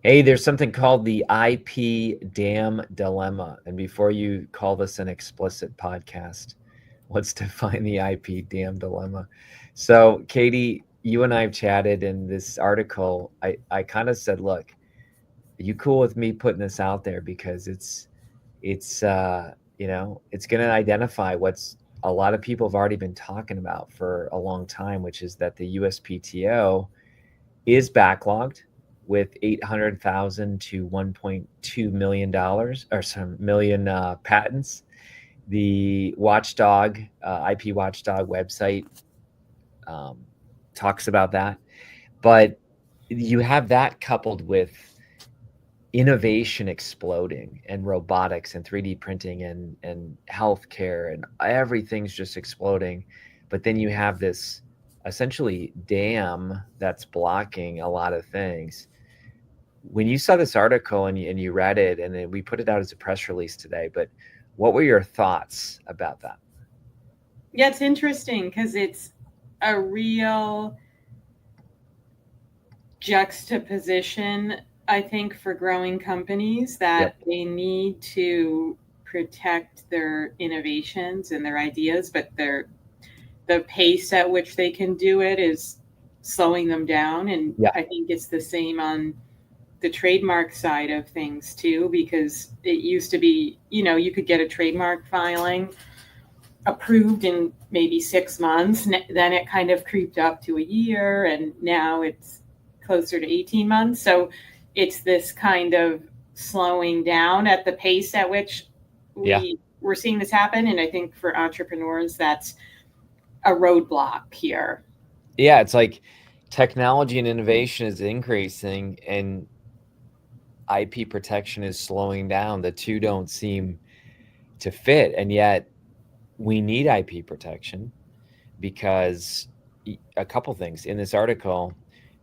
Hey, there's something called the IP dam dilemma. And before you call this an explicit podcast, let's define the IP dam dilemma. So, Katie, you and I have chatted in this article. I kind of said, look, are you cool with me putting this out there because it's going to identify what's a lot of people have already been talking about for a long time, which is that the USPTO is backlogged with 800,000 to 1.2 million dollars or some million patents. The Watchdog IP Watchdog website um, talks about that, but you have that coupled with innovation exploding and robotics and 3D printing and healthcare and everything's just exploding. But then you have this essentially dam that's blocking a lot of things. When you saw this article and you read it, and then we put it out as a press release today, but what were your thoughts about that? Yeah, it's interesting because it's a real juxtaposition, I think, for growing companies Yep. that they need to protect their innovations and their ideas, but the pace at which they can do it is slowing them down. And Yeah. I think it's the same on the trademark side of things too, because it used to be, you could get a trademark filing approved in maybe 6 months. Then it kind of creeped up to a year, and now it's closer to 18 months. So it's this kind of slowing down at the pace at which Yeah. we're seeing this happen. And I think for entrepreneurs, that's a roadblock here. Yeah. It's like technology and innovation is increasing and IP protection is slowing down. The two don't seem to fit. And yet we need IP protection because a couple things in this article,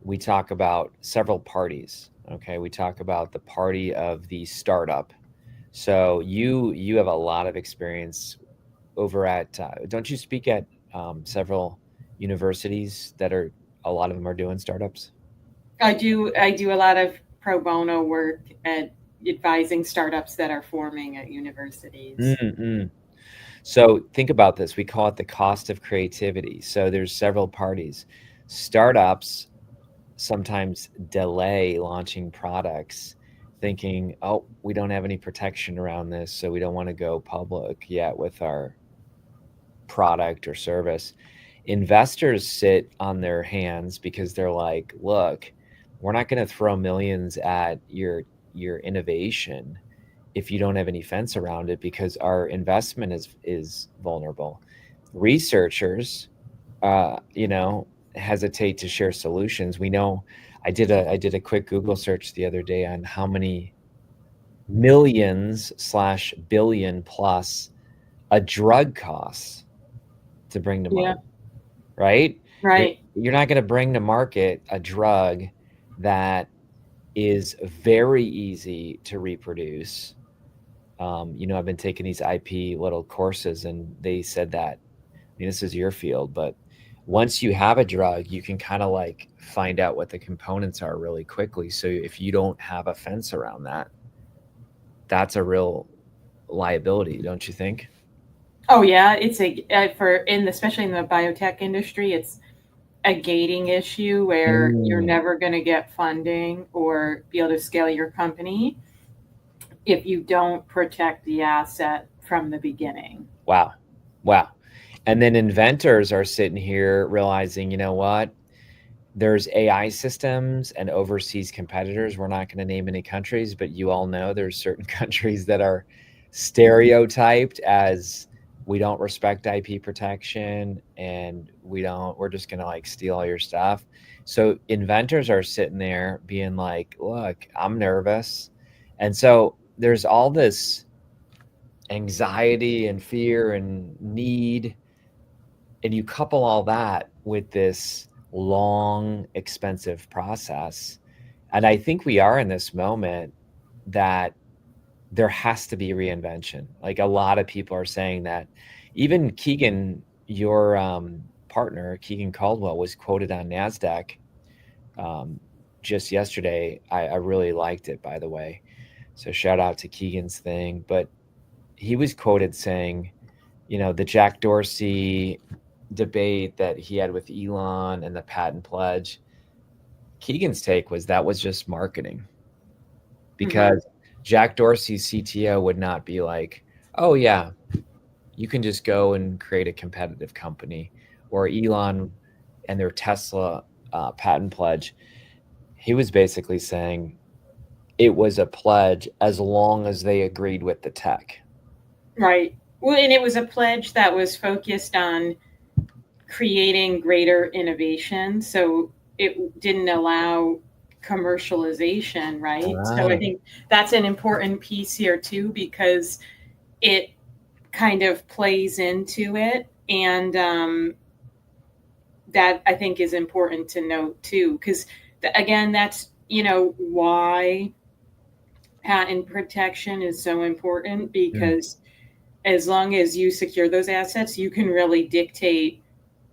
we talk about several parties. Okay. We talk about the party of the startup. So you have a lot of experience over at, don't you speak at several universities that are, a lot of them are doing startups? I do a lot of pro bono work at advising startups that are forming at universities. Mm-mm. So think about this. We call it the cost of creativity. So there's several parties. Startups sometimes delay launching products thinking, oh, we don't have any protection around this, so we don't want to go public yet with our product or service. Investors sit on their hands because they're like, look, we're not going to throw millions at your innovation if you don't have any fence around it because our investment is vulnerable. Researchers, hesitate to share solutions. We know I did a quick Google search the other day on how many millions slash billion plus a drug costs to bring to Yeah, market, right? You're, right. you're not going to bring to market a drug that is very easy to reproduce. I've been taking these IP little courses, and they said that, I mean, this is your field, but once you have a drug, you can kind of like find out what the components are really quickly. So if you don't have a fence around that, that's a real liability, don't you think? Oh yeah, it's for in especially in the biotech industry, it's a gating issue where you're Mm. never going to get funding or be able to scale your company if you don't protect the asset from the beginning. Wow. Wow. And then inventors are sitting here realizing, you know what? There's AI systems and overseas competitors. We're not going to name any countries, but you all know there's certain countries that are stereotyped as we don't respect IP protection and we're just going to like steal all your stuff. So inventors are sitting there being like, look, I'm nervous. And so there's all this anxiety and fear and need, and you couple all that with this long expensive process, and I think we are in this moment that there has to be reinvention. Like a lot of people are saying that. Even Keegan, your partner Keegan Caldwell, was quoted on NASDAQ, um, just yesterday. I really liked it, by the way. So shout out to Keegan's thing. But he was quoted saying, the Jack Dorsey debate that he had with Elon and the patent pledge, Keegan's take was that was just marketing, because Jack Dorsey's CTO would not be like, oh yeah, you can just go and create a competitive company, or Elon and their Tesla patent pledge. He was basically saying it was a pledge as long as they agreed with the tech. Right. Well, and it was a pledge that was focused on creating greater innovation. So it didn't allow commercialization, right? So I think that's an important piece here too, because it kind of plays into it. And that I think is important to note too, because again, that's, why patent protection is so important, because as long as you secure those assets, you can really dictate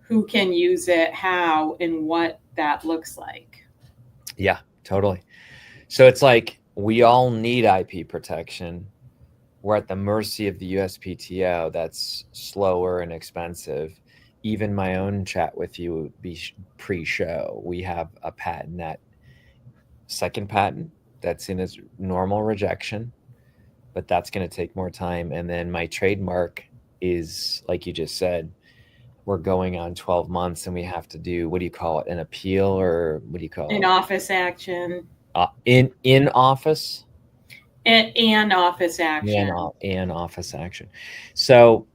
who can use it, how, and what that looks like. Yeah, totally. So it's like we all need IP protection. We're at the mercy of the USPTO. That's slower and expensive. Even my own chat with you would be pre-show. We have a patent, that second patent, that's in its normal rejection, but that's going to take more time. And then my trademark is, like you just said, we're going on 12 months, and we have to do, what do you call it, an appeal, or what do you call it? An office action. In office? And office action. And office action. So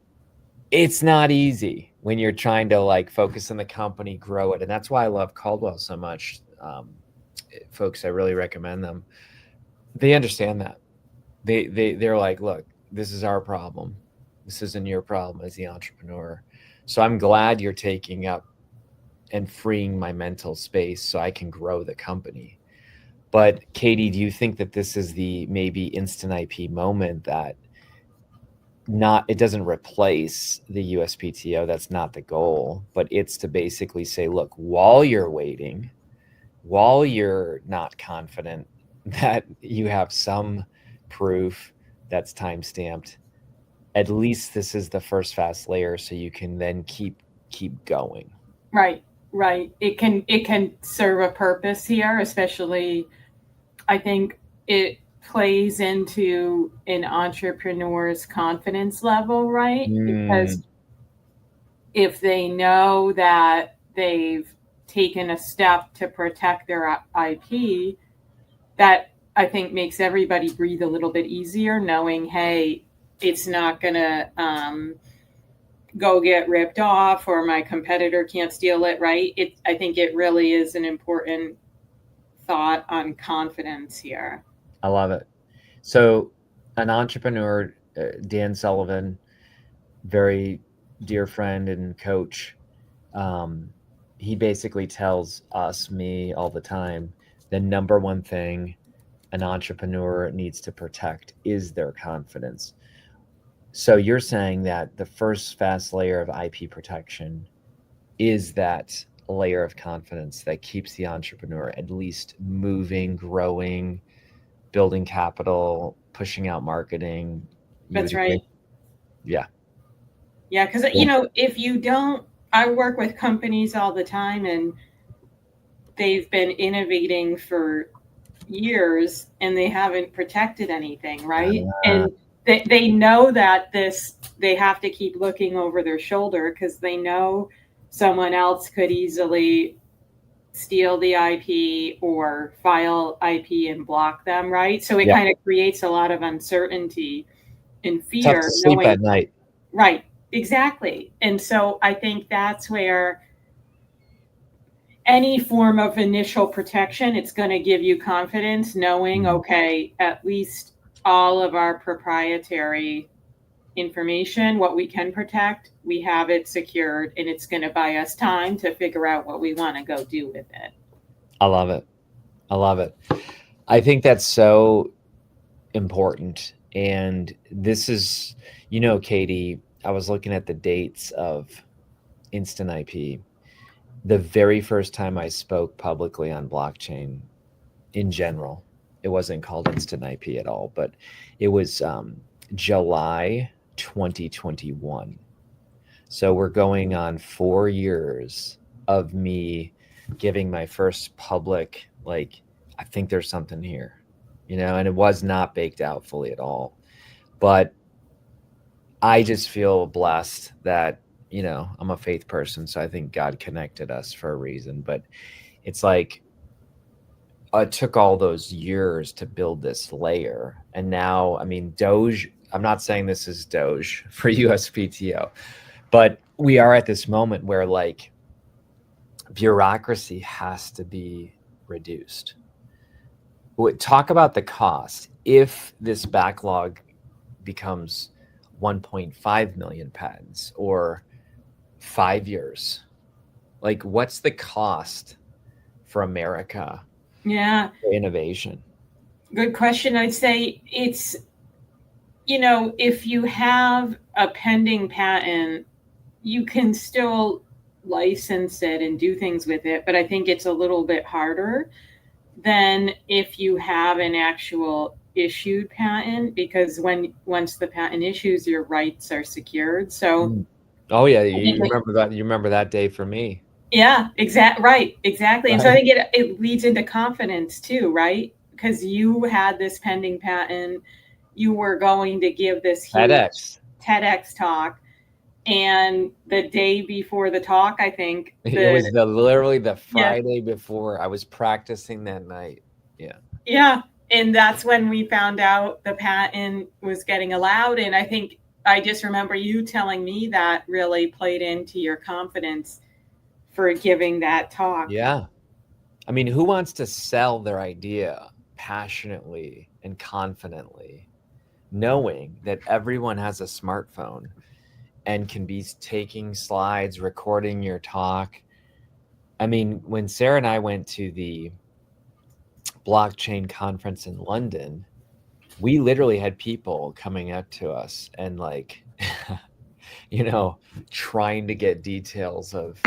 it's not easy when you're trying to focus on the company, grow it. And that's why I love Caldwell so much. Folks, I really recommend them. They understand that. They're like, look, this is our problem. This isn't your problem as the entrepreneur. So I'm glad you're taking up and freeing my mental space so I can grow the company. But Katie, do you think that this is the maybe instant IP moment, that it doesn't replace the USPTO? That's not the goal, but it's to basically say, look, while you're waiting, while you're not confident that you have some proof that's time-stamped, at least this is the first fast layer, so you can then keep going. Right. It can serve a purpose here, especially I think it plays into an entrepreneur's confidence level, right? Because if they know that they've taken a step to protect their IP, that I think makes everybody breathe a little bit easier, knowing, hey, it's not going to go get ripped off, or my competitor can't steal it, right? I think it really is an important thought on confidence here. I love it. So an entrepreneur, Dan Sullivan, very dear friend and coach, he basically tells me all the time, the number one thing an entrepreneur needs to protect is their confidence. So you're saying that the first fast layer of IP protection is that layer of confidence that keeps the entrepreneur at least moving, growing, building capital, pushing out marketing. That's right. Yeah. Yeah, because, if you don't, I work with companies all the time, and they've been innovating for years, and they haven't protected anything, right? And they know that they have to keep looking over their shoulder, because they know someone else could easily steal the IP or file IP and block them, right? So it kind of creates a lot of uncertainty and fear. Tough to sleep at night. Right, exactly. And so I think that's where any form of initial protection, it's going to give you confidence, knowing, okay, at least all of our proprietary information, what we can protect, we have it secured, and it's going to buy us time to figure out what we want to go do with it. I love it. I think that's so important. And this is, Katie, I was looking at the dates of instant IP. The very first time I spoke publicly on blockchain in general. It wasn't called Instant IP at all, but it was July 2021. So we're going on 4 years of me giving my first public, like, I think there's something here, and it was not baked out fully at all. But I just feel blessed that, I'm a faith person. So I think God connected us for a reason. But it's like, it took all those years to build this layer. And now, I mean, Doge, I'm not saying this is Doge for USPTO, but we are at this moment where, like, bureaucracy has to be reduced. Talk about the cost. If this backlog becomes 1.5 million patents or 5 years, like, what's the cost for America? Yeah. For innovation. Good question. I'd say it's, if you have a pending patent, you can still license it and do things with it, but I think it's a little bit harder than if you have an actual issued patent, because once the patent issues, your rights are secured. So oh yeah, you remember that day for me. Yeah, right, exactly. And so I think it leads into confidence too, right? Because you had this pending patent, you were going to give this huge TEDx talk, and the day before the talk, I think it was literally the Friday before. I was practicing that night. Yeah, and that's when we found out the patent was getting allowed. And I think I just remember you telling me that really played into your confidence for giving that talk. Yeah. I mean, who wants to sell their idea passionately and confidently, knowing that everyone has a smartphone and can be taking slides, recording your talk? I mean, when Sarah and I went to the blockchain conference in London, we literally had people coming up to us and, like, trying to get details of,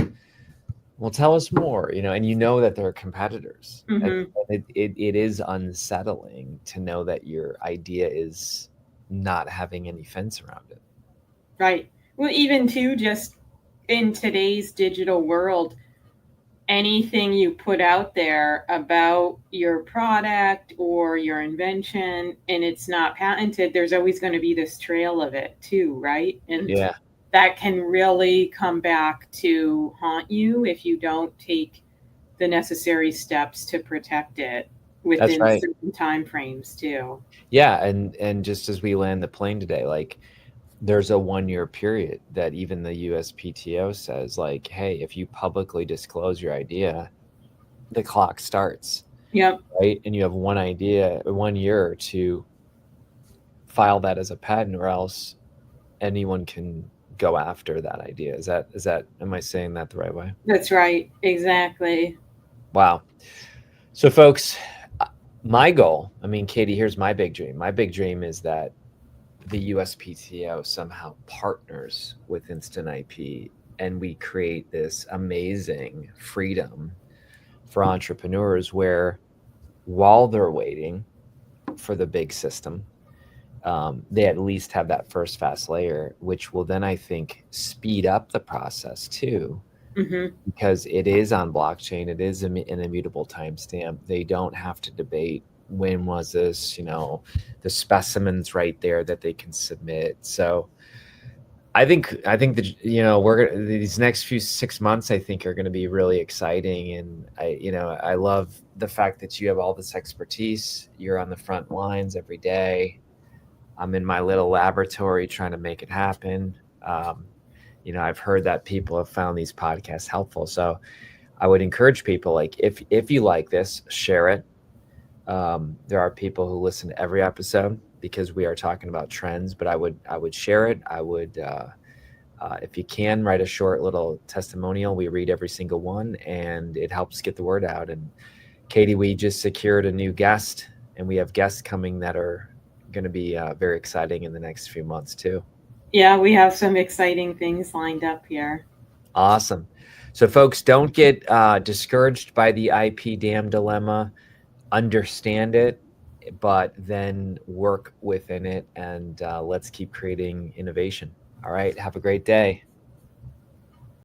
well, tell us more, and that they're competitors. Mm-hmm. And it is unsettling to know that your idea is not having any fence around it. Right. Well, even too, just in today's digital world, anything you put out there about your product or your invention and it's not patented, there's always going to be this trail of it too, right? And yeah, that can really come back to haunt you if you don't take the necessary steps to protect it within certain time frames too. Yeah, and just as we land the plane today, like, there's a 1-year period that even the USPTO says, like, hey, if you publicly disclose your idea, the clock starts. Yep. Right? And you have 1 year to file that as a patent, or else anyone can go after that idea. Is that, am I saying that the right way? That's right. Exactly. Wow. So folks, my goal, I mean, Katie, here's my big dream. My big dream is that the USPTO somehow partners with Instant IP and we create this amazing freedom for entrepreneurs where, while they're waiting for the big system, they at least have that first fast layer, which will then, I think, speed up the process too. Mm-hmm. Because it is on blockchain, it is an immutable timestamp. They don't have to debate when was this, the specimens right there that they can submit. So I think that, these next few 6 months, I think, are going to be really exciting. And I love the fact that you have all this expertise. You're on the front lines every day. I'm in my little laboratory trying to make it happen. I've heard that people have found these podcasts helpful. So I would encourage people, like, if you like this, share it. There are people who listen to every episode because we are talking about trends, but I would share it. I would, if you can, write a short little testimonial. We read every single one, and it helps get the word out. And Katie, we just secured a new guest, and we have guests coming that are going to be very exciting in the next few months too. Yeah, we have some exciting things lined up here. Awesome. So folks, don't get discouraged by the IP dam dilemma. understand it, but then work within it, and let's keep creating innovation. All right. Have a great day.